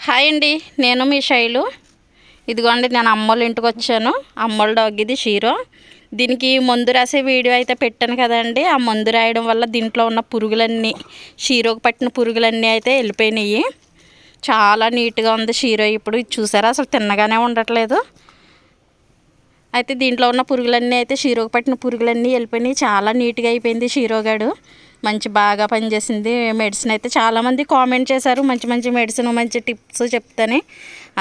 Hi అండి, నేను మీ శైలు. ఇదిగోండి, నేను అమ్మోళ్ళ ఇంటికి వచ్చాను. అమ్మోళ్ళ డాగ్ ఇది షీరో. దీనికి మందు రాసే వీడియో అయితే పెట్టాను కదండి. ఆ మందు రాయడం వల్ల దీంట్లో ఉన్న పురుగులన్నీ, షీరోకి పట్టిన పురుగులన్నీ అయితే వెళ్ళిపోయినాయి. చాలా నీట్గా ఉంది షీరో. ఇప్పుడు ఇది చూసారా, అసలు తిన్నగానే ఉండట్లేదు. అయితే దీంట్లో ఉన్న పురుగులన్నీ అయితే, షీరోకి పట్టిన పురుగులన్నీ వెళ్ళిపోయినాయి. చాలా నీట్గా అయిపోయింది షీరోగాడు. బాగా పనిచేసింది. మెడిసిన్ అయితే చాలామంది కామెంట్ చేశారు, మంచి మంచి మెడిసిన్, మంచి టిప్స్ చెప్తానే.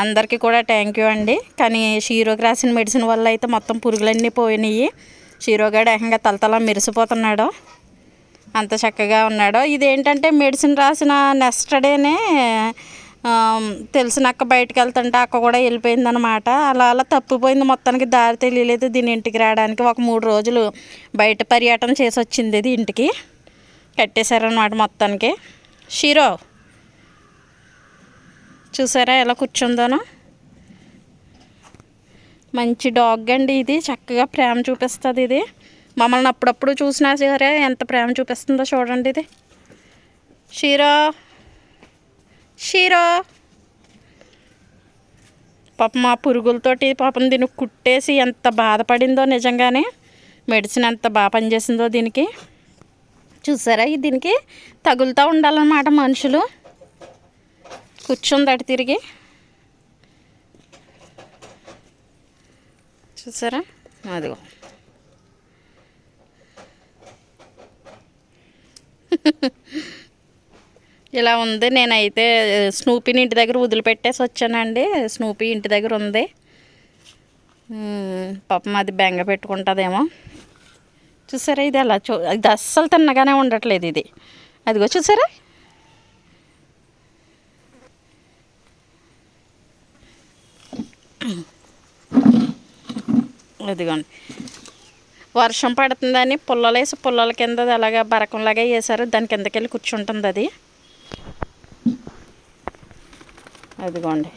అందరికీ కూడా థ్యాంక్ యూ అండి. కానీ షీరోకి రాసిన మెడిసిన్ వల్ల అయితే మొత్తం పురుగులన్నీ పోయినాయి. షీరోగాడు ఏకంగా తలతల మెరిసిపోతున్నాడు, అంత చక్కగా ఉన్నాడు. ఇదేంటంటే మెడిసిన్ రాసిన నెక్స్ట్ డేనే తెలిసిన అక్క బయటకు వెళ్తుంటే అక్క కూడా వెళ్ళిపోయిందనమాట. అలా తప్పిపోయింది, మొత్తానికి దారి తెలియలేదు దీని ఇంటికి రావడానికి. ఒక 3 రోజులు బయట పర్యటన చేసి వచ్చింది. ఇది ఇంటికి కట్టేశారనమాట మొత్తానికి. షీరో చూసారా ఎలా కూర్చుందోనో. మంచి డాగ్ అండి ఇది, చక్కగా ప్రేమ చూపిస్తుంది. ఇది మమ్మల్ని అప్పుడప్పుడు చూసినా సరే ఎంత ప్రేమ చూపిస్తుందో చూడండి. ఇది షీరో షీరో పాపం మా పురుగులతోటి పాపం దీనికి కుట్టేసి ఎంత బాధపడిందో నిజంగానే. మెడిసిన్ ఎంత బాగా పనిచేసిందో దీనికి. చూసారా, దీనికి తగులుతూ ఉండాలన్నమాట మనుషులు. కూర్చుంది అటు తిరిగి, చూసారా, అదిగో. ఇలా ఉంది. నేనైతే స్నూపీని ఇంటి దగ్గర వదిలిపెట్టేసి వచ్చానండి. స్నూపీ ఇంటి దగ్గర ఉంది. పాపం అది బెంగ పెట్టుకుంటుందేమో. చూసారా, ఇది అలా ఇది అస్సలు తిన్నగానే ఉండట్లేదు ఇది. అదిగో చూసారా, అదిగోండి. వర్షం పడుతుందని పుల్లలేసి పుల్లల కింద అలాగా బరకంలాగా వేసారు, దాని కిందకి వెళ్ళి కూర్చుంటుంది అది. అదిగోండి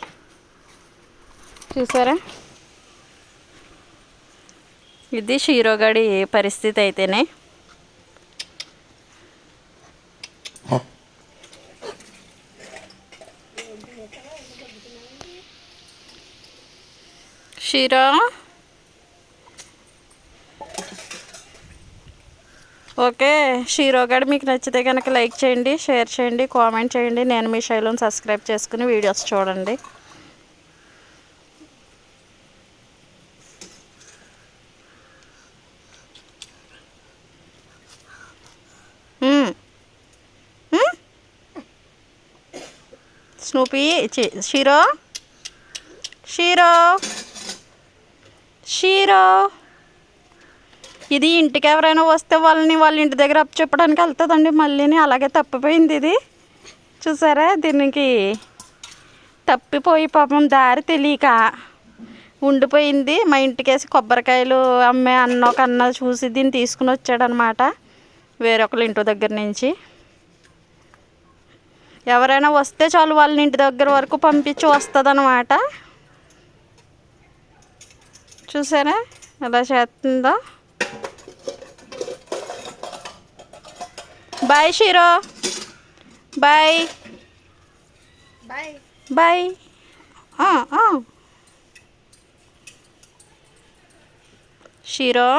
చూసారా, ఇది షీరోగాడి పరిస్థితి అయితేనే. Shero okay. షీరోగాడు మీకు నచ్చితే కనుక లైక్ చేయండి, షేర్ చేయండి, కామెంట్ చేయండి. నేను మీ శైలుని సబ్స్క్రైబ్ చేసుకుని వీడియోస్ చూడండి. స్నూపీ షీరో షీరో షీరో ఇది ఇంటికి ఎవరైనా వస్తే వాళ్ళ ఇంటి దగ్గర అప్పు చెప్పడానికి వెళ్తుందండి. మళ్ళీని అలాగే తప్పిపోయింది ఇది. చూసారా, దీనికి తప్పిపోయి పాపం దారి తెలియక ఉండిపోయింది. మా ఇంటికేసి కొబ్బరికాయలు అమ్మే ఒక అన్న చూసి దీన్ని తీసుకుని వచ్చాడనమాట వేరొకరి ఇంటి దగ్గర నుంచి. ఎవరైనా వస్తే చాలు వాళ్ళ ఇంటి దగ్గర వరకు పంపించి వస్తుందన్నమాట. చూసారా ఎలా చేస్తుందో. బాయ్ షీరో, బాయ్ బాయ్ బాయ్. షీరో